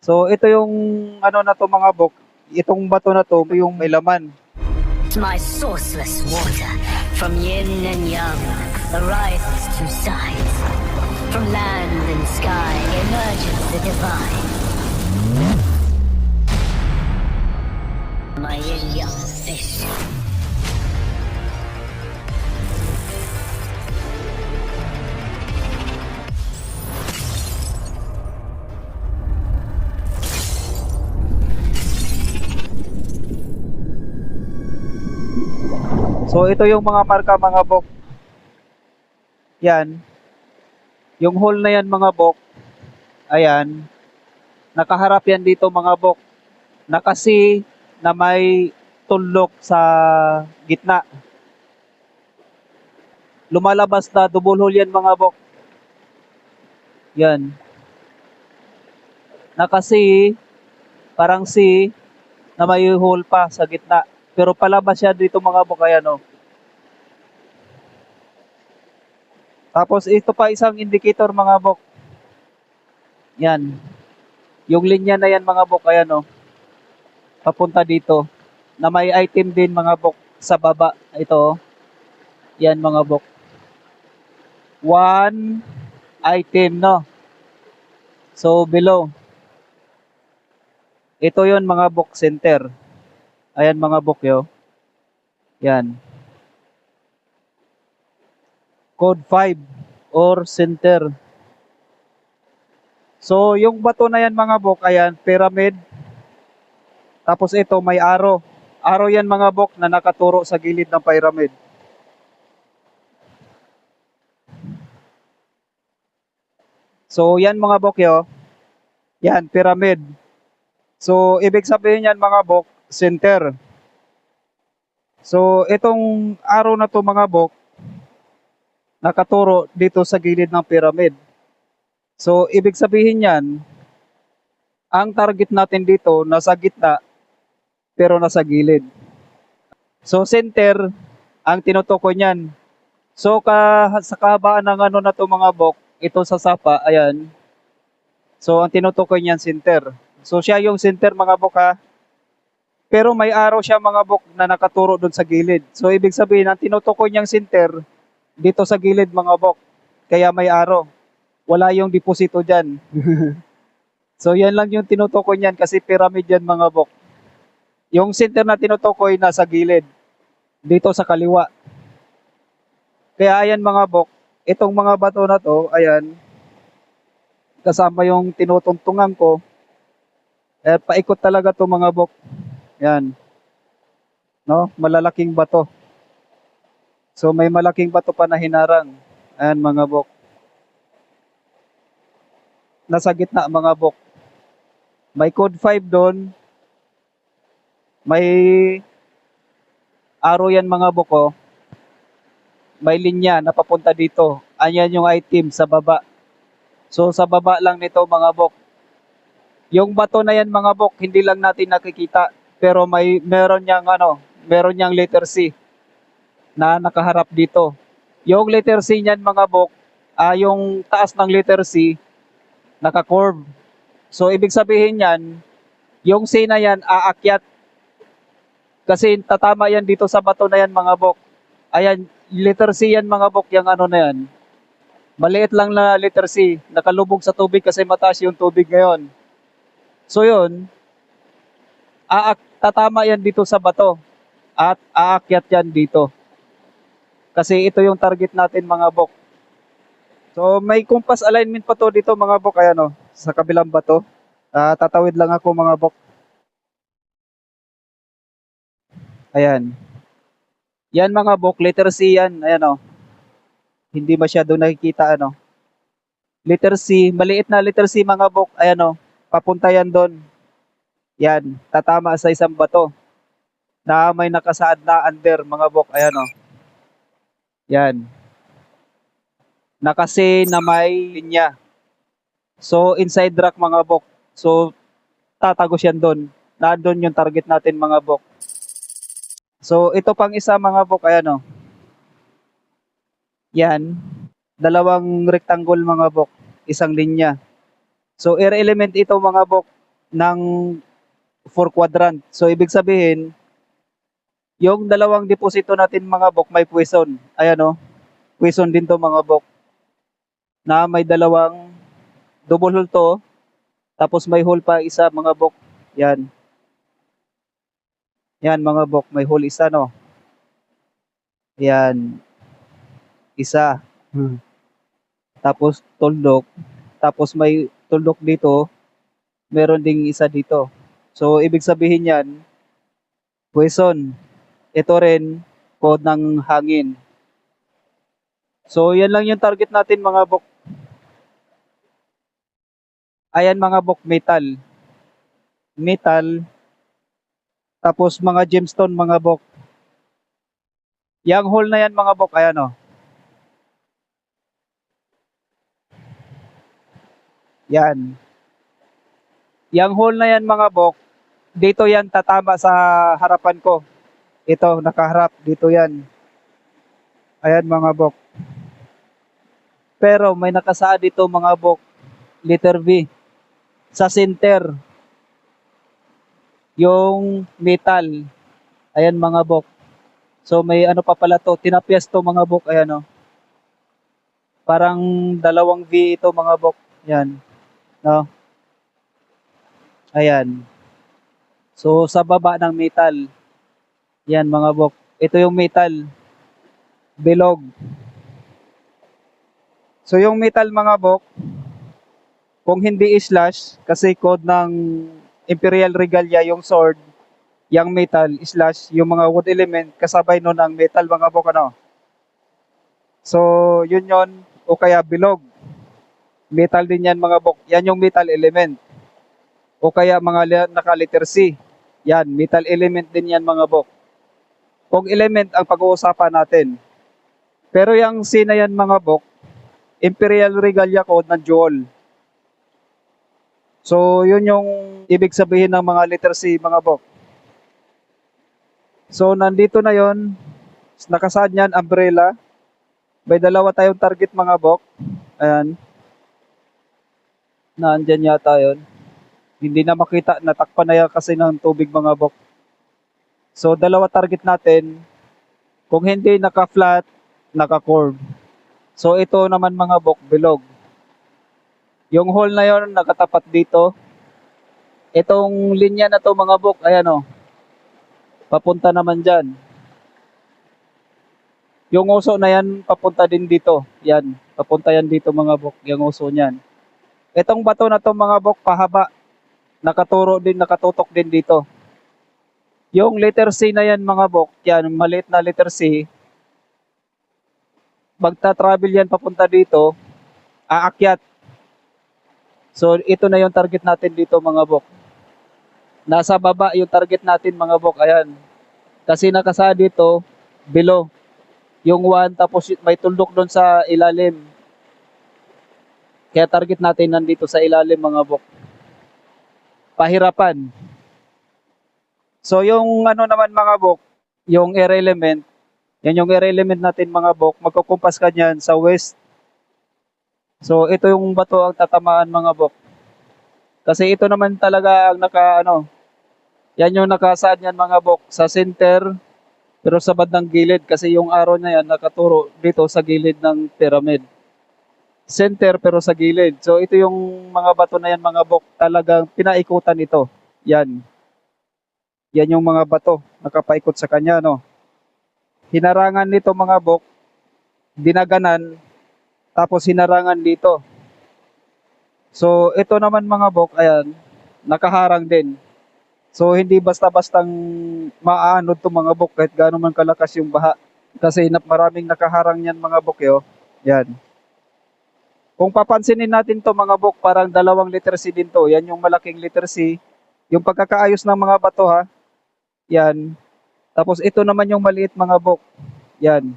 So ito yung ano na to mga bok, itong bato na to yung may laman. My sourceless water, from yin and yang, arises to sides. From land and sky emerges the divine. My yin-yang fish. So ito yung mga marka mga bok. Yan. Yung hole na yan mga bok. Ayan. Nakaharap yan dito mga bok. Nakasi na may tunlok sa gitna. Lumalabas na double hole yan mga bok. Yan. Nakasi, parang C na may hole pa sa gitna. Pero palabas yan dito mga bok. Ayan o. Tapos ito pa isang indicator mga bok. Yan. Yung linya na yan mga bok. Ayan o. Papunta dito. Na may item din mga bok sa baba. Ito o. Yan mga bok. One item no. So below. Ito yon mga bok center. Ayan mga bok yo. Yan. Code 5 or center. So yung bato na yan mga bok, ayan, pyramid. Tapos ito may arrow. Arrow yan mga bok na nakaturo sa gilid ng pyramid. So yan mga bok yo. Yan, pyramid. So ibig sabihin yan mga bok, center. So itong arrow na to mga bok, nakaturo dito sa gilid ng pyramid. So ibig sabihin yan, ang target natin dito nasa gitna pero nasa gilid. So center ang tinutukoy niyan. So sa kahabaan ng ano na to mga bok, ito sa sapa, ayan. So ang tinutukoy niyan center. So siya yung center mga bok ha. Pero may arrow siya mga bok na nakaturo doon sa gilid. So ibig sabihin ang tinutukoy niyang center dito sa gilid mga bok. Kaya may arrow. Wala yung deposito diyan. So yan lang yung tinutukoy niyan kasi pyramid yan mga bok. Yung center na tinutukoy nasa gilid. Dito sa kaliwa. Kaya ayan mga bok, itong mga bato na to, ayan, kasama yung tinutungtungan ko, paikot talaga to mga bok. Yan. No, malalaking bato. So may malaking bato pa na hinarang. Ayan mga bok. Nasa gitna mga bok. May code 5 doon. May arrow yan mga bok oh. May linya na papunta dito. Ayan yung item sa baba. So sa baba lang nito mga bok. Yung bato na yan mga bok, hindi lang natin nakikita. Pero meron niyang letter C na nakaharap dito. Yung letter C niyan mga bok, yung taas ng letter C naka-curve. So ibig sabihin niyan, yung C na yan aakyat. Kasi tatama yan dito sa bato na yan mga bok. Ayan, letter C yan mga bok, yung ano na yan. Maliit lang na letter C, nakalubog sa tubig kasi mataas yung tubig ngayon. So yun, tatama yan dito sa bato at aakyat yan dito. Kasi ito yung target natin mga bok. So may compass alignment pa to dito mga bok, ayan o, sa kabilang bato. Tatawid lang ako mga bok. Ayan. Yan mga bok, letter C yan, ayan o. Hindi masyado nakikita ano. Letter C, maliit na letter C mga bok, ayan o, papunta yan doon. Yan, tatama sa isang bato na may nakasaad na under mga bok. Ayan o. Yan. Nakasi na may linya. So, inside track mga bok. So, tatagos yan doon. Nandun yung target natin mga bok. So, ito pang isa mga bok. Ayan o. Yan. Dalawang rectangle mga bok. Isang linya. So, air element ito mga bok. ng 4 quadrant. So ibig sabihin, yung dalawang deposito natin mga bok may puwison. Ayan o, puwison din to mga bok. Na may dalawang double hole to, tapos may hole pa isa mga bok. Yan. Yan mga bok, may hole isa no. Yan. Isa. Tapos tuldok. Tapos may tuldok dito. Meron ding isa dito. So ibig sabihin yan, puwison. Ito rin, code ng hangin. So yan lang yung target natin mga bok. Ayan mga bok, metal. Metal. Tapos mga gemstone mga bok. Yang hole na yan mga bok, ayan o. Yan. Yang hole na yan mga bok, dito yan tatama sa harapan ko. Ito, nakaharap, dito yan. Ayan mga bok. Pero may nakasaad dito mga bok, letter V. Sa center, yung metal. Ayan mga bok. So may ano pa pala to, tinapyas to mga bok, ayan o. Parang dalawang V ito mga bok. Yan. No? Ayan. So sa baba ng metal. Yan mga bok. Ito yung metal. Bilog. So yung metal mga bok, kung hindi slash, kasi code ng Imperial Regalia yung sword, yung metal slash, yung mga wood element, kasabay nun ang metal mga bok ano. So yun yun, o kaya bilog. Metal din yan mga bok. Yan yung metal element. O kaya mga naka-letter C. Yan, metal element din yan mga bok. Kung element ang pag-uusapan natin. Pero yung C na yan mga bok, Imperial Regalia code ng Jewel. So yun yung ibig sabihin ng mga letter C mga bok. So nandito na yon, nakasaad yan, umbrella. May dalawa tayong target mga bok. Ayan. Nandyan yata yun. Hindi na makita, natakpan na yan kasi ng tubig mga bok. So dalawa target natin. Kung hindi naka-flat, naka-curve. So ito naman mga bok, bilog. Yung hole na yon nakatapat dito. Itong linya na to mga bok, ayan o. Papunta naman dyan. Yung uso na yan, papunta din dito. Yan, papunta yan dito mga bok, yung uso niyan. Itong bato na to mga bok, pahaba. Nakaturo din, nakatutok din dito. Yung letter C na yan mga bok, yan, maliit na letter C. Magta-travel yan papunta dito, aakyat. So ito na yung target natin dito mga bok. Nasa baba yung target natin mga bok, ayan. Kasi nakasa dito, below. Yung 1 tapos may tuldok doon sa ilalim. Kaya target natin nandito sa ilalim mga bok. Pahirapan. So yung ano naman mga bok, yung air element, yan yung air element natin mga bok, magkukumpas ka niyan sa west. So ito yung bato ang tatamaan mga bok. Kasi ito naman talaga ang yan yung nakasaad niyan mga bok, sa center, pero sa bandang gilid kasi yung arrow na yan nakaturo dito sa gilid ng pyramid. Center pero sa gilid. So ito yung mga bato na yan mga bok, talagang pinaikutan ito. Yan. Yan yung mga bato, nakapaikot sa kanya no. Hinarangan nito mga bok, dinaganan, tapos hinarangan dito. So ito naman mga bok, ayan, nakaharang din. So hindi basta-bastang maaanod to mga bok kahit gaano man kalakas yung baha. Kasi maraming nakaharang yan mga bok yo. Yan. Kung papansinin natin to mga bok, parang dalawang letter C din to. Yan yung malaking letter C. Yung pagkakaayos ng mga bato ha. Yan. Tapos ito naman yung maliit mga bok. Yan.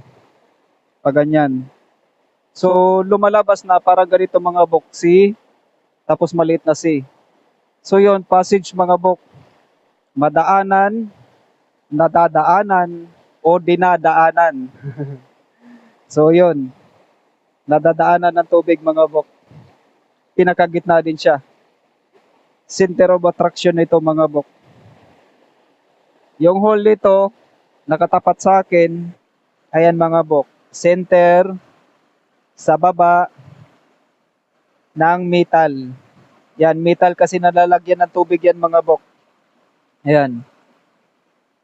Paganyan. So lumalabas na parang ganito mga bok, C. Tapos maliit na C. So yon, passage mga bok. Madaanan, nadadaanan, o dinadaanan. So yun, nadadaanan ng tubig mga bok. Pinakagitna din siya. center of attraction nito mga bok. Yung hole nito, nakatapat sa akin, ayan mga bok, center sa baba ng metal. Yan, metal kasi nalalagyan ng tubig yan mga bok. Ayan,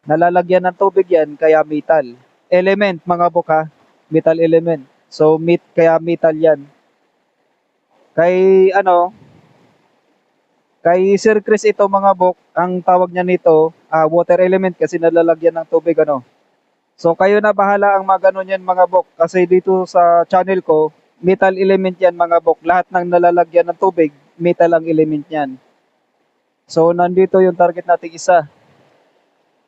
nalalagyan ng tubig yan, kaya metal. Element mga bok ha, metal element. So, kaya metal yan. Kay ano, kay Sir Chris ito mga bok, ang tawag niya nito, water element kasi nalalagyan ng tubig ano. So kayo na bahala ang magano niyan mga bok kasi dito sa channel ko, metal element yan mga bok. Lahat ng nalalagyan ng tubig, metal ang element niyan. So nandito yung target nating isa.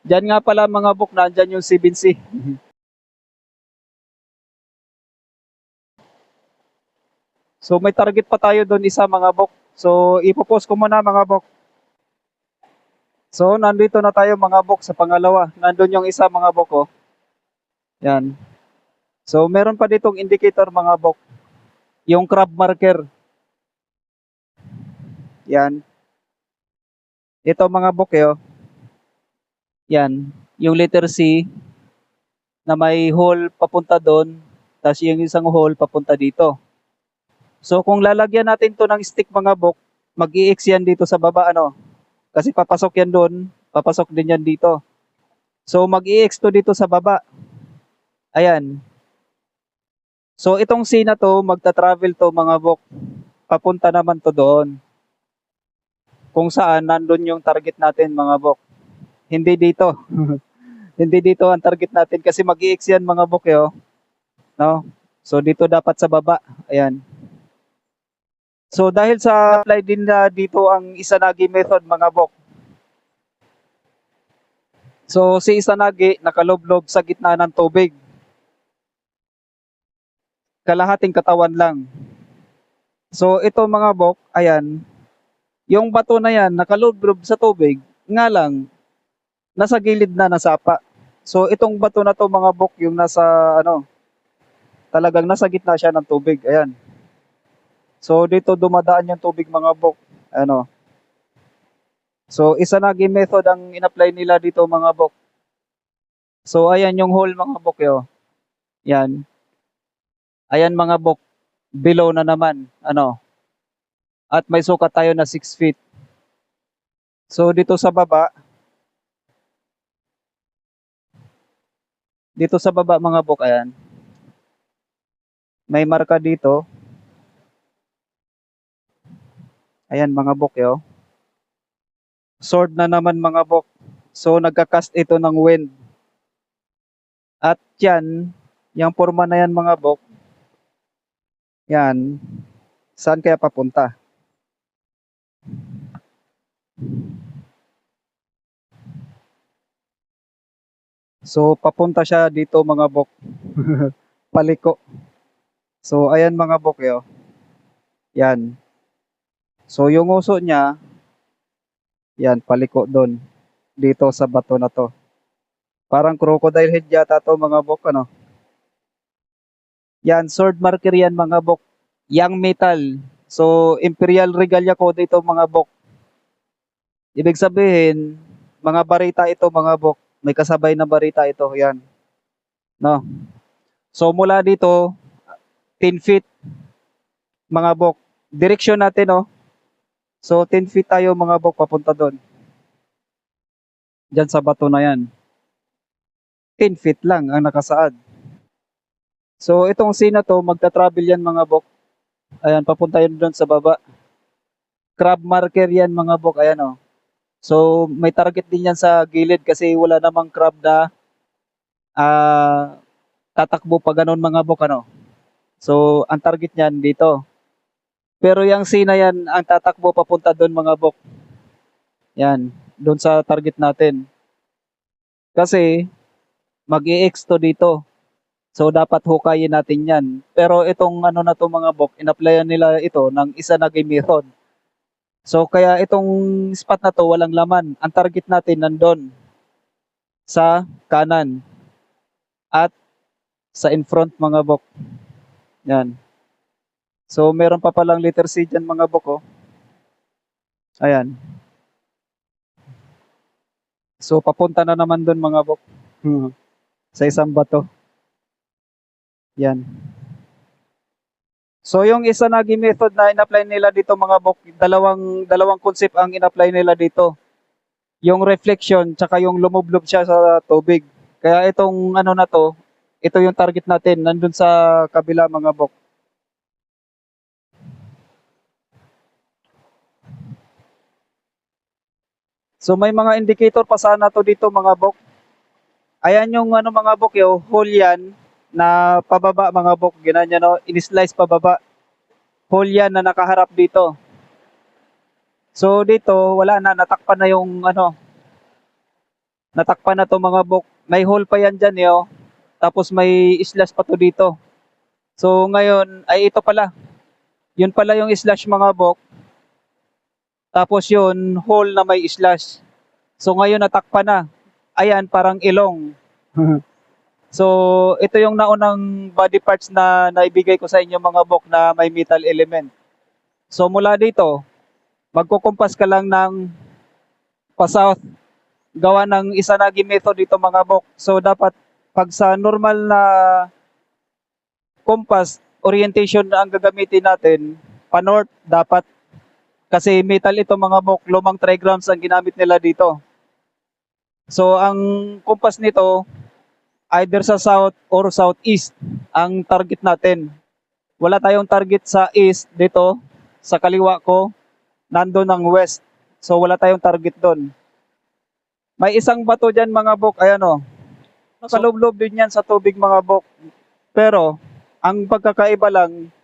Diyan nga pala mga bok, nandyan yung 7C. So may target pa tayo doon isa mga bok. So ipopost ko muna mga bok. So nandito na tayo mga bok sa pangalawa. Nandun yung isa mga bok oh. Yan. So meron pa ditong indicator mga bok. Yung crab marker. Yan. Ito mga bok oh. Yan. Yung letter C na may hole papunta doon. Tapos yung isang hole papunta dito. So kung lalagyan natin to ng stick mga bok, mag-i-X yan dito sa baba ano. Kasi papasok yan doon, papasok din yan dito. So mag-i-X to dito sa baba. Ayan. So itong C na to, magta-travel to mga bok. Papunta naman to doon. Kung saan nandun yung target natin mga bok. Hindi dito. Hindi dito ang target natin kasi mag-i-X yan mga bok yo. No? So dito dapat sa baba. Ayan. So dahil sa apply din na dito ang Izanagi method mga bok. So si Izanagi nakaloblob sa gitna ng tubig. Kalahating katawan lang. So ito mga bok, ayan. Yung bato na yan nakaloblob sa tubig, nga lang nasa gilid na nasapa. So itong bato na to mga bok yung nasa ano, talagang nasa gitna siya ng tubig. Ayan. So dito dumadaan yung tubig mga bok. Ano? So Izanagi method ang in-apply nila dito mga bok. So ayan yung hole mga bok yo. Yan. Ayan mga bok. Below na naman. Ano? At may sukat tayo na 6 feet. So dito sa baba. Dito sa baba mga bok ayan. May marka dito. Ayan mga bok yo. Sword na naman mga bok. So nagka-cast ito ng wind. At yan, yung forma na yan mga bok. Yan. Saan kaya papunta? So papunta siya dito mga bok. Paliko. So ayan mga bok yo. Yan. So yung uso niya, yan, paliko doon. Dito sa bato na to. Parang crocodile head yata to mga bok, ano. Yan, sword marker yan mga bok. Young metal. So, Imperial Regalia Code ito mga bok. Ibig sabihin, mga barita ito mga bok. May kasabay na barita ito, yan. No. So, mula dito, 10 feet mga bok. Direksyon natin, no. So, 10 feet tayo mga bok papunta doon. Diyan sa bato na yan. 10 feet lang ang nakasaad. So, itong scene na to, magta-travel yan mga bok. Ayan, papunta yun doon sa baba. Crab marker yan mga bok, ayan o. So, may target din yan sa gilid kasi wala namang crab na tatakbo pa ganun mga bok, ano. So, ang target niyan dito. Pero yung scene na yan, ang tatakbo papunta doon mga bok. Yan, doon sa target natin. Kasi, mag-i-X to dito. So, dapat hukayin natin yan. Pero itong ano na to mga bok, in-applyan nila ito ng Izanagi method. So, kaya itong spot na to walang laman. Ang target natin nandun sa kanan at sa in front mga bok. Yan. So, meron pa palang letter C dyan mga bok, oh. Ayan. So, papunta na naman doon mga bok. Sa isang bato. Yan. So, yung Izanagi method na in-apply nila dito mga bok, dalawang concept ang in-apply nila dito. Yung reflection, tsaka yung lumublob siya sa tubig. Kaya itong ano na to, ito yung target natin, nandun sa kabila mga bok. So, may mga indicator pa sana to dito mga bok. Ayan yung ano mga bok, yung hole yan na pababa mga bok, ginanya no, in-slice pababa. Hole yan na nakaharap dito. So dito wala na, natakpan na yung ano, natakpan na to mga bok. May hole pa yan dyan yo. Tapos may slash pa to dito. So ngayon ay ito pala. Yun pala yung slash mga bok. Tapos yun hole na may slash. So ngayon natakpan na. Ayan parang ilong. So, ito yung naunang body parts na naibigay ko sa inyo mga bok na may metal element. So, mula dito, magkukumpas ka lang ng pa-south. Gawa ng Izanagi method dito mga bok. So, dapat pag sa normal na compass, orientation na ang gagamitin natin, pa-north dapat. Kasi metal ito mga bok, lumang trigrams ang ginamit nila dito. So, ang compass nito, either sa south or southeast ang target natin. Wala tayong target sa east dito, sa kaliwa ko, nandun ang west. So wala tayong target doon. May isang bato dyan mga bok, ayan o. Nakalublob din yan sa tubig mga bok. Pero, ang pagkakaiba lang,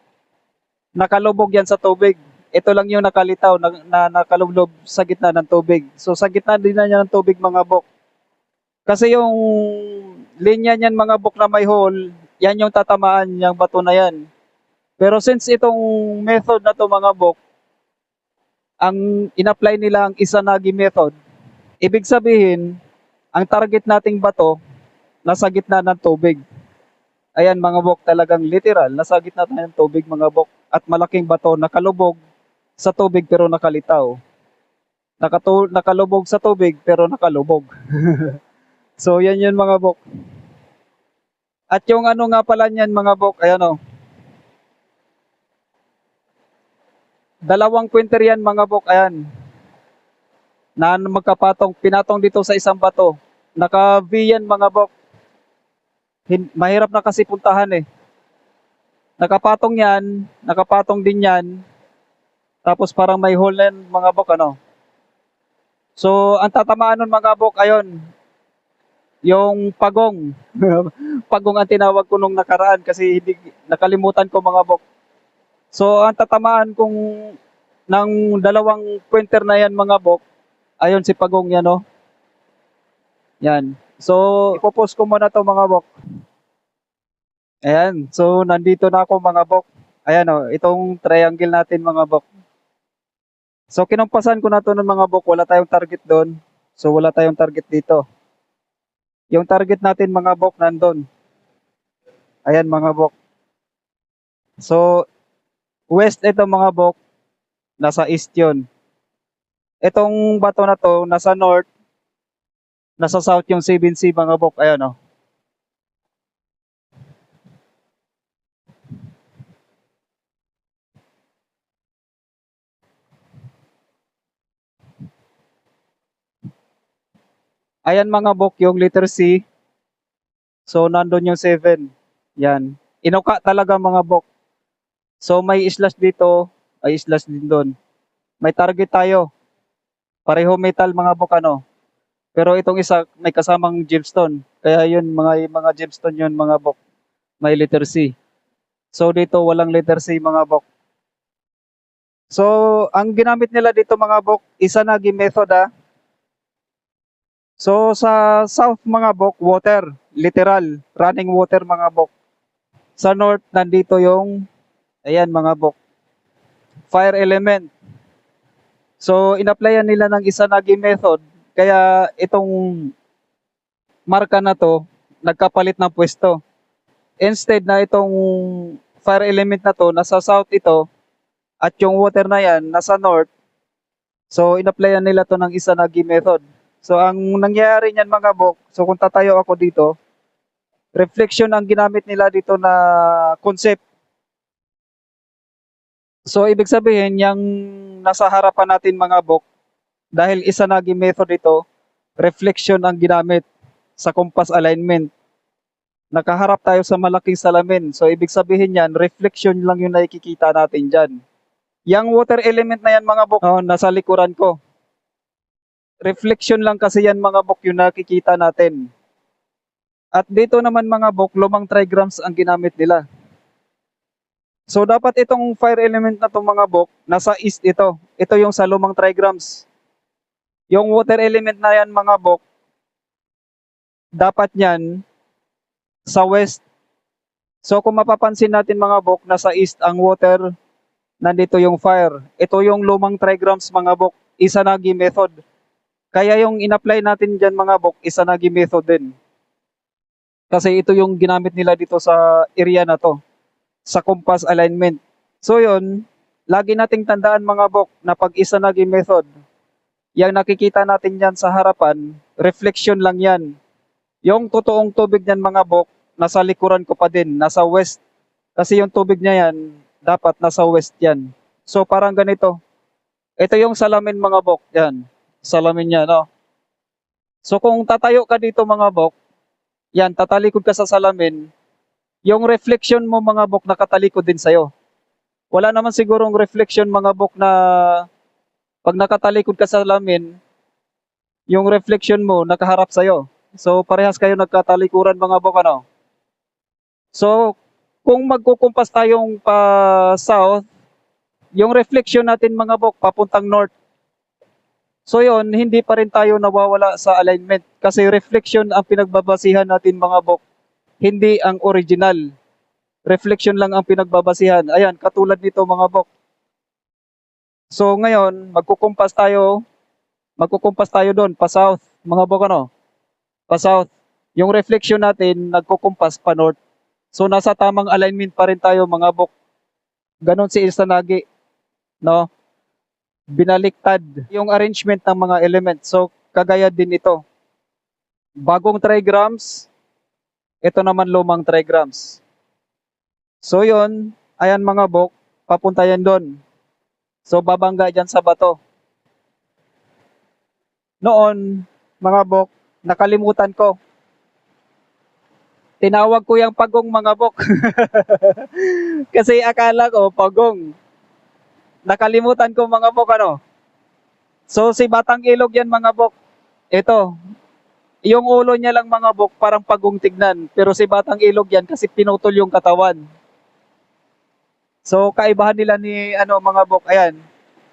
nakalubog yan sa tubig. Ito lang yung nakalitaw na nakalublob sa gitna ng tubig. So sa gitna din na niya ng tubig mga bok. Kasi yung linya niyan mga bok na may hole, yan yung tatamaan yung bato na yan. Pero since itong method na to mga bok, ang in-apply nila ang Izanagi method, ibig sabihin, ang target nating bato, nasa gitna ng tubig. Ayan mga bok, talagang literal, nasa gitna ng tubig mga bok. At malaking bato, nakalubog sa tubig pero nakalitaw. Nakalubog sa tubig pero nakalubog. So, yan yun mga bok. At yung ano nga pala niyan mga bok, ayan o. Dalawang pointer yan mga bok, ayan. Na magkapatong, pinatong dito sa isang bato. Naka-V yan mga bok. Mahirap na kasi puntahan eh. Nakapatong yan, nakapatong din yan. Tapos parang may hole yan mga bok, ano. So, ang tatamaan nun mga bok, ayun. Yung pagong. Pagong ang tinawag ko nung nakaraan kasi hindi, nakalimutan ko mga bok. So, ang tatamaan kong ng dalawang pointer na yan mga bok, ayun si pagong yan o. Yan. So, ipopost ko muna to mga bok. Ayan. So, nandito na ako mga bok. Ayan o, itong triangle natin mga bok. So, kinumpasan ko na to ng mga bok. Wala tayong target doon. So, wala tayong target dito. Yung target natin mga bok nandun. Ayan mga bok. So, west ito mga bok, nasa east yun. Itong bato na to, nasa north, nasa south yung 7C mga bok. Ayan o. Ayan mga bok, yung letter C. So, nandun yung 7. Yan. Inuka talaga mga bok. So, may slash dito, ay slash din doon. May target tayo. Pareho metal mga bok ano. Pero itong isa may kasamang gemstone. Kaya yun, mga gemstone yun mga bok. May letter C. So, dito walang letter C mga bok. So, ang ginamit nila dito mga bok, Izanagi method ah. So, sa south mga bok, water. Literal, running water mga bok. Sa north, nandito yung, ayan mga bok, fire element. So, in-applyan nila ng Izanagi method. Kaya itong marka na to, nagkapalit ng pwesto. Instead na itong fire element na to, nasa south ito, at yung water na yan, nasa north. So, in-applyan nila to ng Izanagi method. So, ang nangyayari niyan mga bok, so kung tatayo ako dito, reflection ang ginamit nila dito na concept. So, ibig sabihin, yung nasa harapan natin mga bok, dahil Izanagi method ito, reflection ang ginamit sa compass alignment. Nakaharap tayo sa malaking salamin. So, ibig sabihin yan, reflection lang yung nakikita natin dyan. Yang water element na yan mga bok, nasa likuran ko. Reflection lang kasi yan mga bok yung nakikita natin. At dito naman mga bok, lumang trigrams ang ginamit nila. So dapat itong fire element na itong mga bok, nasa east ito. Ito yung sa lumang trigrams. Yung water element na yan mga bok, dapat yan sa west. So kung mapapansin natin mga bok, nasa east ang water, nandito yung fire. Ito yung lumang trigrams mga bok, Izanagi method. Kaya yung in-apply natin dyan mga bok, Izanagi method din. Kasi ito yung ginamit nila dito sa area na to, sa compass alignment. So yun, lagi nating tandaan mga bok na pag Izanagi method, yung nakikita natin yan sa harapan, reflection lang yan. Yung totoong tubig niyan mga bok, nasa likuran ko pa din, nasa west. Kasi yung tubig niya yan, dapat nasa west yan. So parang ganito. Ito yung salamin mga bok, yan. Salamin niya, no? So kung tatayo ka dito mga bok, yan, tatalikod ka sa salamin, yung reflection mo mga bok nakatalikod din sa'yo. Wala naman sigurong reflection mga bok na pag nakatalikod ka sa salamin, yung reflection mo nakaharap sa'yo. So parehas kayo nagkatalikuran mga bok, ano? So kung magkukumpas tayong pa south, yung reflection natin mga bok papuntang north. So yon, hindi pa rin tayo nawawala sa alignment kasi reflection ang pinagbabasihan natin mga bok, hindi ang original. Reflection lang ang pinagbabasihan. Ayan, katulad nito mga bok. So ngayon, magkukumpas tayo doon pa south, mga bok, ano? Pa south. Yung reflection natin nagkukumpas pa north. So nasa tamang alignment pa rin tayo mga bok. Ganon si Izanagi, no? Binaliktad yung arrangement ng mga elements. So, kagaya din ito. Bagong trigrams, ito naman lumang trigrams. So, yun, ayan mga bok, papunta yan doon. So, babangga dyan sa bato. Noon, mga bok, nakalimutan ko. Tinawag ko yung pagong mga bok. Kasi akala ko, pagong. Nakalimutan ko mga bok, ano? So si Batang Ilog yan mga bok. Ito, yung ulo niya lang mga bok parang pagong tignan. Pero si Batang Ilog yan kasi pinutol yung katawan. So kaibahan nila ni mga bok, ayan.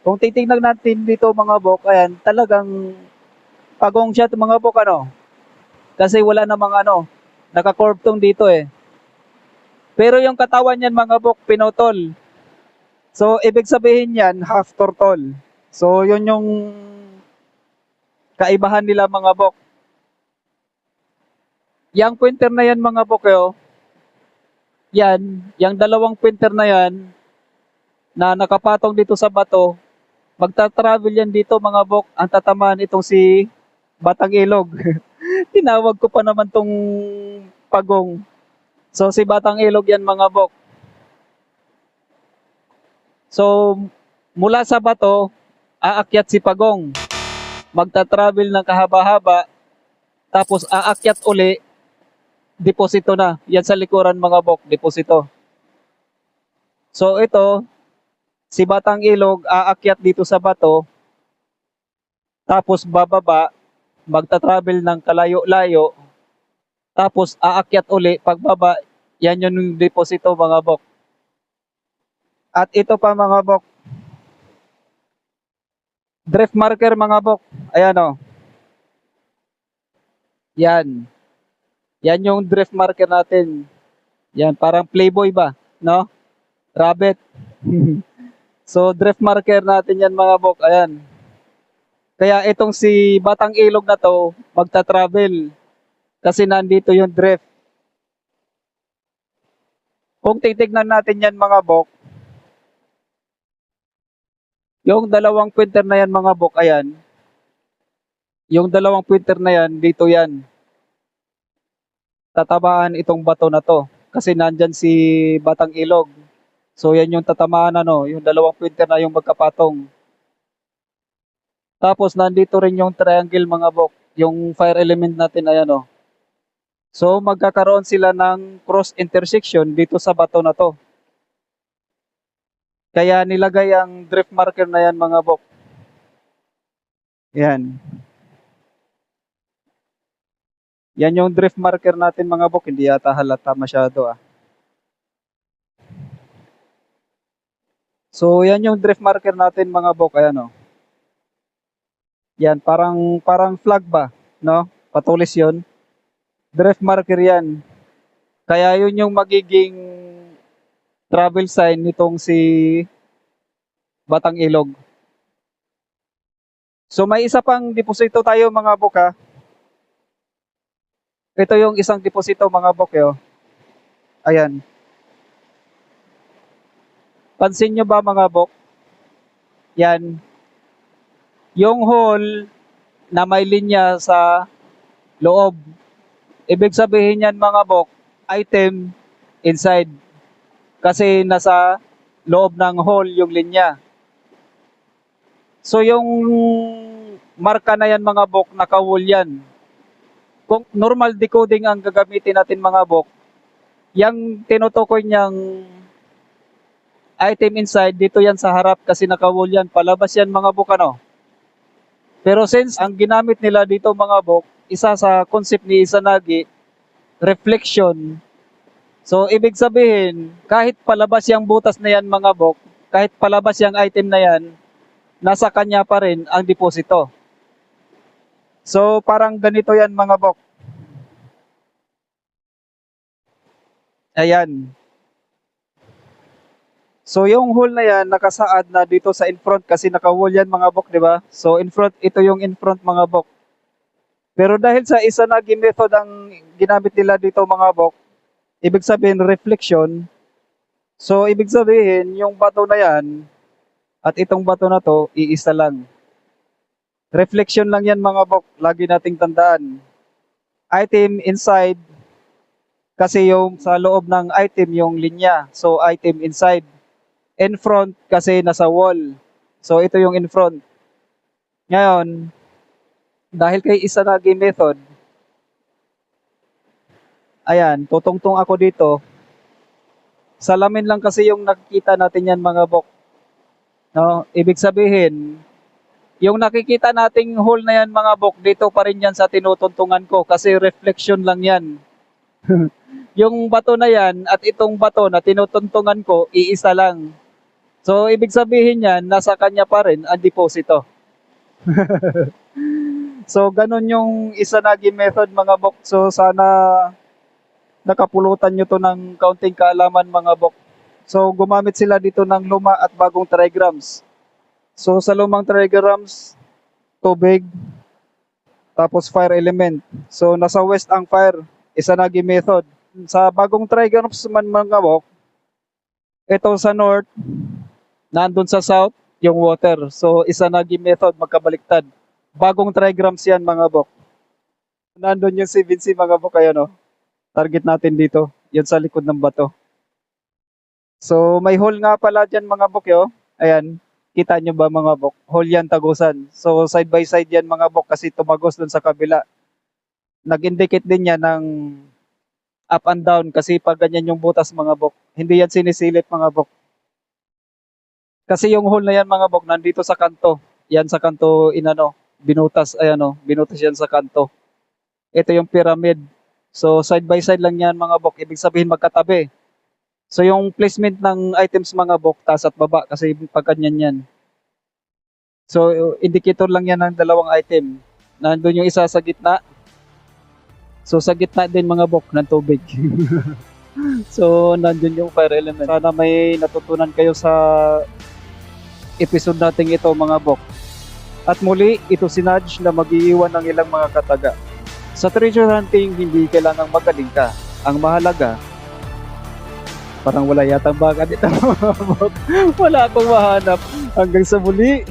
Kung titingnan natin dito mga bok, ayan, talagang pagong siya mga bok, ano? Kasi wala namang naka-curve tong dito eh. Pero yung katawan niyan mga bok pinutol. So, ibig sabihin yan, half turtle. So, yun yung kaibahan nila mga bok. Yang pointer na yan mga bok, yan, yung dalawang pointer na yan, na nakapatong dito sa bato, magta-travel yan dito mga bok, ang tatamaan itong si Batang Ilog. Tinawag ko pa naman tong pagong. So, si Batang Ilog yan mga bok. So, mula sa bato, aakyat si Pagong. Magta-travel ng kahaba-haba, tapos aakyat uli, deposito na. Yan sa likuran mga bok, deposito. So, ito, si Batang Ilog, aakyat dito sa bato, tapos bababa, magta-travel ng kalayo-layo, tapos aakyat uli, pagbaba, yan yung deposito mga bok. At ito pa mga bok, drift marker mga bok. Ayan o. Yan. Yan yung drift marker natin. Yan, parang Playboy ba? No? Rabbit. So, drift marker natin yan mga bok. Ayan. Kaya itong si Batang Ilog na to, magta-travel. Kasi nandito yung drift. Kung titignan natin yan mga bok, Yung dalawang pointer na yan mga bok, ayan. Yung dalawang pointer na yan, dito yan. Tatamaan itong bato na to. Kasi nandyan si Batang Ilog. So yan yung tatamaan ano, yung dalawang pointer na yung magkapatong. Tapos nandito rin yung triangle mga bok, yung fire element natin ayan oh. So magkakaroon sila ng cross intersection dito sa bato na to. Kaya nilagay ang drift marker na yan mga bok. Yan. Yan yung drift marker natin mga bok, hindi yata halata masyado ah. So yan yung drift marker natin mga bok, ayan oh. Yan, parang flag ba, no? Patulis 'yon. Drift marker 'yan. Kaya 'yun yung magiging travel sign nitong si Batang Ilog. So may isa pang deposito tayo mga bok ha. Ito yung isang deposito mga bok yo. Ayan. Pansin nyo ba mga bok? Yan. Yung hole na may linya sa loob. Ibig sabihin yan mga bok, item inside. Kasi nasa loob ng hole yung linya. So yung marka na yan mga bok, naka-wall yan. Kung normal decoding ang gagamitin natin mga bok, yung tinutukoy niyang item inside, dito yan sa harap kasi naka-wall yan. Palabas yan mga bok ano. Pero since ang ginamit nila dito mga bok, isa sa concept ni Izanagi, reflection. So ibig sabihin, kahit palabas yung butas na yan mga bok, kahit palabas yung item na yan, nasa kanya pa rin ang deposito. So parang ganito yan mga bok. Ayan. So yung hole na yan nakasaad na dito sa in front kasi naka-wall yan mga bok, di ba? So in front, ito yung in front mga bok. Pero dahil sa Izanagi method ang ginamit nila dito mga bok, ibig sabihin reflection. So ibig sabihin yung bato na yan at itong bato na to iisa lang. Reflection lang yan mga bok, lagi nating tandaan. Item inside kasi yung sa loob ng item yung linya. So item inside. In front kasi nasa wall. So ito yung in front. Ngayon, dahil kay Izanagi method, ayan, tutungtong ako dito. Salamin lang kasi yung nakikita natin yan mga bok. No? Ibig sabihin, yung nakikita nating hole na yan mga bok, dito pa rin yan sa tinutuntungan ko kasi reflection lang yan. Yung bato na yan at itong bato na tinutuntungan ko, iisa lang. So, ibig sabihin yan, nasa kanya pa rin ang deposito. So, ganun yung Izanagi method mga bok. So, sana nakapulutan nyo to ng kaunting kaalaman mga bok. So, gumamit sila dito ng luma at bagong trigrams. So, sa lumang trigrams, tubig, tapos fire element. So, nasa west ang fire, Izanagi method. Sa bagong trigrams man mga bok, ito sa north, nandun sa south, yung water. So, Izanagi method, magkabaliktad. Bagong trigrams yan, mga bok. Nandun yung 7C, mga bok, ayan o. Target natin dito. Yan sa likod ng bato. So, may hole nga pala dyan, mga bok, yo. Ayan. Kita nyo ba, mga bok? Hole yan, tagusan. So, side by side yan, mga bok, kasi tumagos dun sa kabila. Nag-indicate din yan ng up and down, kasi pag ganyan yung butas, mga bok. Hindi yan sinisilip, mga bok. Kasi yung hole na yan mga bok, nandito sa kanto. Yan sa kanto, binutas, ayan o, binutas yan sa kanto. Ito yung pyramid. So, side by side lang yan mga bok. Ibig sabihin magkatabi. So, yung placement ng items mga bok, taas at baba, kasi pagkanyan yan. So, indicator lang yan ng dalawang item. Nandun yung isa sa gitna. So, sa gitna din mga bok, ng tubig. So, nandun yung fire element. Sana may natutunan kayo sa episode natin ito mga bok. At muli, ito si Nudge na mag-iiwan ng ilang mga kataga. Sa treasure hunting, hindi kailangang magaling ka. Ang mahalaga, Parang wala yatang baga dito. Wala akong mahanap. Hanggang sa muli.